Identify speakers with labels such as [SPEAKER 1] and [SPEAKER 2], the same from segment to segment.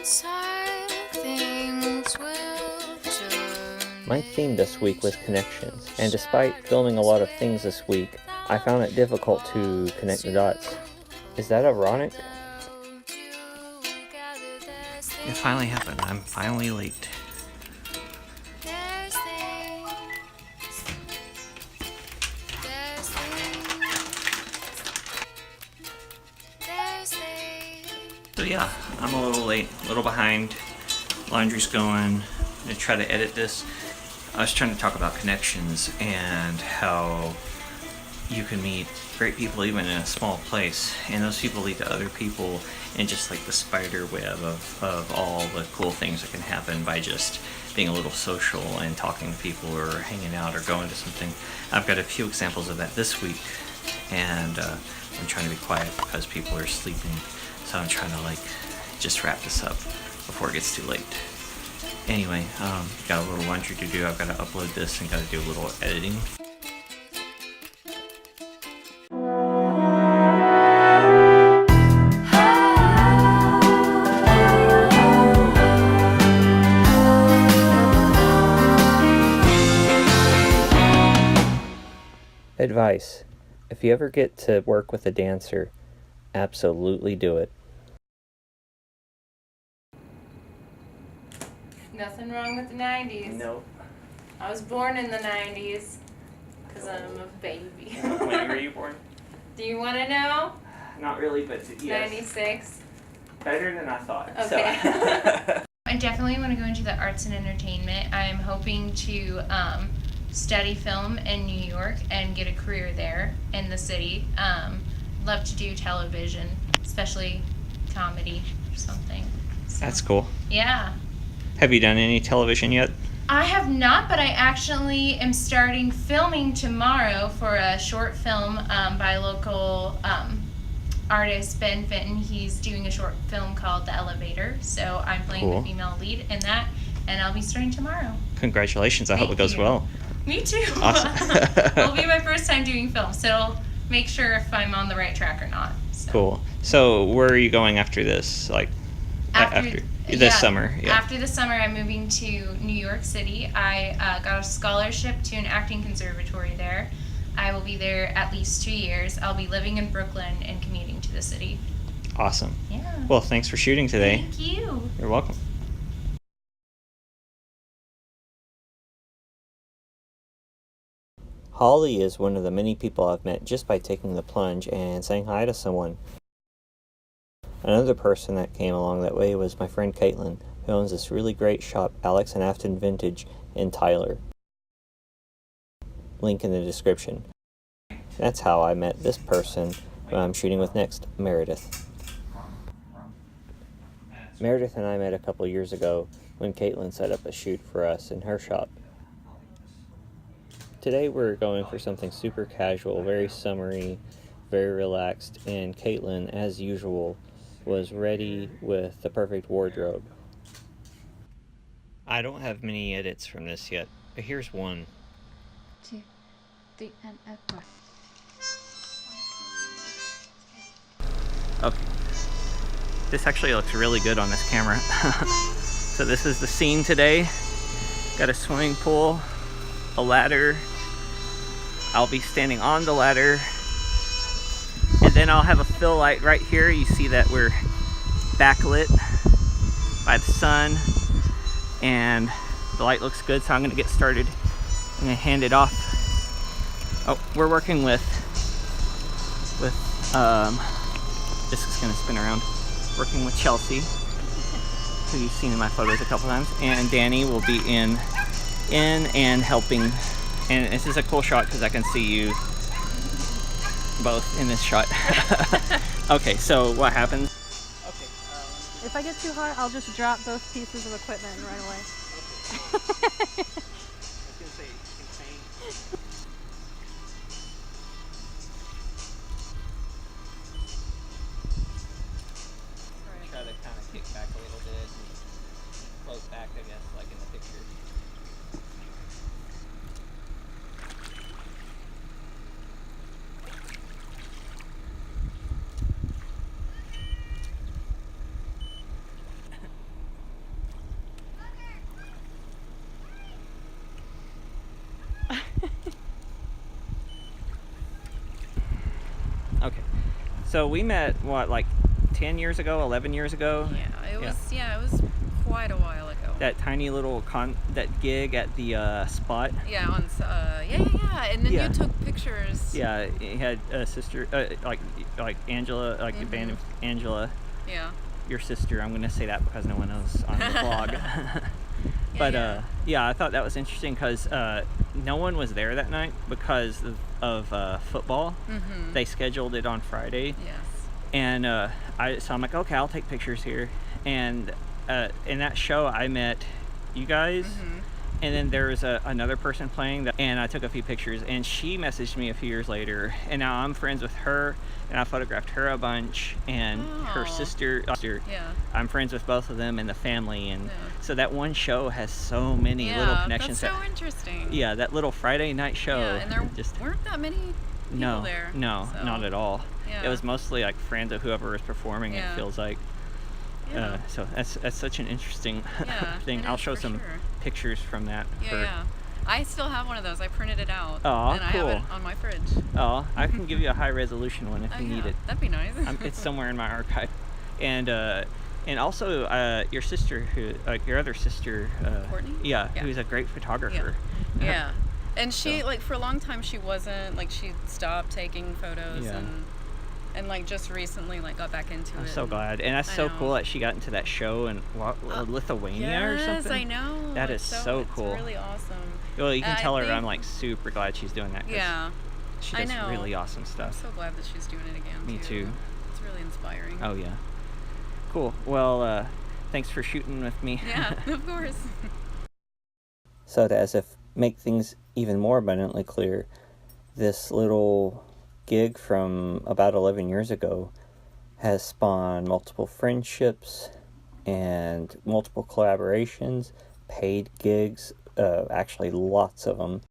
[SPEAKER 1] My theme this week was connections, and despite filming a lot of things this week, I found it difficult to connect the dots. Is that ironic?
[SPEAKER 2] It finally happened. I'm finally late. So yeah, I'm a little late, a little behind. Laundry's going. I'm gonna try to edit this. I was trying to talk about connections and how you can meet great people even in a small place, and those people lead to other people, and just like the spider web of all the cool things that can happen by just being a little social and talking to people or hanging out or going to something. I've got a few examples of that this week, and I'm trying to be quiet because people are sleeping, so I'm trying to like just wrap this up before it gets too late. Anyway, got a little laundry to do. I've got to upload this and got to do a little editing.
[SPEAKER 1] Advice: if you ever get to work with a dancer, absolutely do it.
[SPEAKER 3] Nothing wrong with the 90s.
[SPEAKER 1] Nope.
[SPEAKER 3] I was born in the 90s because I'm a baby.
[SPEAKER 1] When were you born?
[SPEAKER 3] Do you want to know?
[SPEAKER 1] Not really, but yes.
[SPEAKER 3] 96.
[SPEAKER 1] Better than I thought.
[SPEAKER 3] Okay.
[SPEAKER 1] So.
[SPEAKER 3] I definitely want to go into the arts and entertainment. I'm hoping to study film in New York and get a career there in the city. Love to do television, especially comedy or something. So,
[SPEAKER 2] That's cool.
[SPEAKER 3] yeah.
[SPEAKER 2] Have you done any television yet?
[SPEAKER 3] I have not, but I actually am starting filming tomorrow for a short film by a local artist, Ben Fenton. He's doing a short film called The Elevator, so I'm playing
[SPEAKER 2] Cool.
[SPEAKER 3] the female lead in that, and I'll be starting tomorrow.
[SPEAKER 2] Congratulations. I hope it goes
[SPEAKER 3] you.
[SPEAKER 2] well.
[SPEAKER 3] Me too.
[SPEAKER 2] Awesome.
[SPEAKER 3] It'll be my first time doing film, so it'll make sure if I'm on the right track or not. So.
[SPEAKER 2] Cool. So where are you going after this? Like after this summer? Yeah.
[SPEAKER 3] After the summer, I'm moving to New York City. I got a scholarship to an acting conservatory there. I will be there at least 2 years. I'll be living in Brooklyn and commuting to the city.
[SPEAKER 2] Awesome.
[SPEAKER 3] Yeah.
[SPEAKER 2] Well, thanks for shooting today.
[SPEAKER 3] Thank you.
[SPEAKER 2] You're welcome.
[SPEAKER 1] Holly is one of the many people I've met just by taking the plunge and saying hi to someone. Another person that came along that way was my friend Caitlin, who owns this really great shop, Alex Afton Vintedge, in Tyler. Link in the description. That's how I met this person who I'm shooting with next, Meredith. Meredith and I met a couple years ago when Caitlin set up a shoot for us in her shop. Today we're going for something super casual, very summery, very relaxed, and Caitlin, as usual, was ready with the perfect wardrobe.
[SPEAKER 2] I don't have many edits from this yet, but here's one.
[SPEAKER 4] 2, 3, and 4.
[SPEAKER 2] Okay. This actually looks really good on this camera. So this is the scene today. Got a swimming pool, a ladder. I'll be standing on the ladder, and then I'll have a fill light right here. You see that we're backlit by the sun, and the light looks good, so I'm gonna get started. I'm gonna hand it off. Oh, we're working with this is gonna spin around. Working with Chelsea, who you've seen in my photos a couple times, and Danny will be in and helping. And this is a cool shot because I can see you both in this shot. Okay, so what happens? Okay.
[SPEAKER 4] If I get too hot, I'll just drop both pieces of equipment and run away.
[SPEAKER 2] Okay. I was gonna say you can paint. Try to kind of kick back a little bit and float back, I guess, like in the picture. So we met, what, like 10 years ago, 11 years ago?
[SPEAKER 5] It was quite a while ago.
[SPEAKER 2] That tiny little that gig at the spot.
[SPEAKER 5] Yeah, and then
[SPEAKER 2] Yeah.
[SPEAKER 5] you took pictures.
[SPEAKER 2] Yeah, he had a sister, like Angela, like the band of Angela.
[SPEAKER 5] Yeah.
[SPEAKER 2] Your sister. I'm gonna say that because no one else on the vlog. But I thought that was interesting because no one was there that night because of football.
[SPEAKER 5] Mm-hmm.
[SPEAKER 2] They scheduled it on Friday.
[SPEAKER 5] Yes.
[SPEAKER 2] And so I'm like, okay, I'll take pictures here. And in that show, I met you guys.
[SPEAKER 5] Mm-hmm.
[SPEAKER 2] And then there was another person playing, and I took a few pictures. And she messaged me a few years later. And now I'm friends with her, and I photographed her a bunch. And her sister,
[SPEAKER 5] Yeah.
[SPEAKER 2] I'm friends with both of them and the family. And so that one show has so many little connections.
[SPEAKER 5] That's so interesting.
[SPEAKER 2] Yeah, that little Friday night show.
[SPEAKER 5] Yeah, and there
[SPEAKER 2] just
[SPEAKER 5] weren't that many people there.
[SPEAKER 2] No,
[SPEAKER 5] so.
[SPEAKER 2] not at all.
[SPEAKER 5] Yeah.
[SPEAKER 2] It was mostly like friends of whoever was performing.
[SPEAKER 5] Yeah.
[SPEAKER 2] It feels like.
[SPEAKER 5] Yeah.
[SPEAKER 2] So that's such an interesting thing.
[SPEAKER 5] it
[SPEAKER 2] I'll
[SPEAKER 5] is
[SPEAKER 2] show
[SPEAKER 5] for
[SPEAKER 2] some
[SPEAKER 5] sure.
[SPEAKER 2] pictures from that.
[SPEAKER 5] Yeah. I still have one of those. I printed it out.
[SPEAKER 2] Aw,
[SPEAKER 5] and I have
[SPEAKER 2] cool.
[SPEAKER 5] it on my fridge.
[SPEAKER 2] Oh, I can give you a high resolution one if you need it.
[SPEAKER 5] That'd be nice.
[SPEAKER 2] It's somewhere in my archive. And also your sister, your other sister,
[SPEAKER 5] Courtney?
[SPEAKER 2] Yeah,
[SPEAKER 5] Yeah.
[SPEAKER 2] who's a great photographer.
[SPEAKER 5] Yeah. And she,
[SPEAKER 2] So.
[SPEAKER 5] for a long time, she wasn't, she stopped taking photos
[SPEAKER 2] Yeah.
[SPEAKER 5] and just recently, got back into it.
[SPEAKER 2] I'm so glad. And that's
[SPEAKER 5] I
[SPEAKER 2] so
[SPEAKER 5] know.
[SPEAKER 2] cool that she got into that show in Lithuania or something.
[SPEAKER 5] Yes, I know.
[SPEAKER 2] That is so cool.
[SPEAKER 5] It's really awesome.
[SPEAKER 2] Well, you can
[SPEAKER 5] I
[SPEAKER 2] tell her
[SPEAKER 5] think-
[SPEAKER 2] I'm super glad she's doing that. 'Cause
[SPEAKER 5] Yeah.
[SPEAKER 2] she
[SPEAKER 5] I
[SPEAKER 2] does
[SPEAKER 5] know.
[SPEAKER 2] really awesome
[SPEAKER 5] I'm
[SPEAKER 2] stuff.
[SPEAKER 5] so glad that she's doing it again,
[SPEAKER 2] Me too.
[SPEAKER 5] It's really inspiring.
[SPEAKER 2] Oh yeah. Cool. Well, thanks for shooting with me.
[SPEAKER 5] Yeah, of course.
[SPEAKER 1] So to make things even more abundantly clear, this little gig from about 11 years ago has spawned multiple friendships and multiple collaborations, paid gigs, actually lots of them.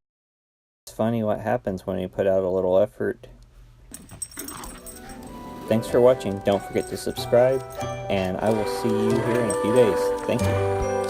[SPEAKER 1] It's funny what happens when you put out a little effort. Thanks for watching. Don't forget to subscribe, and I will see you here in a few days. Thank you.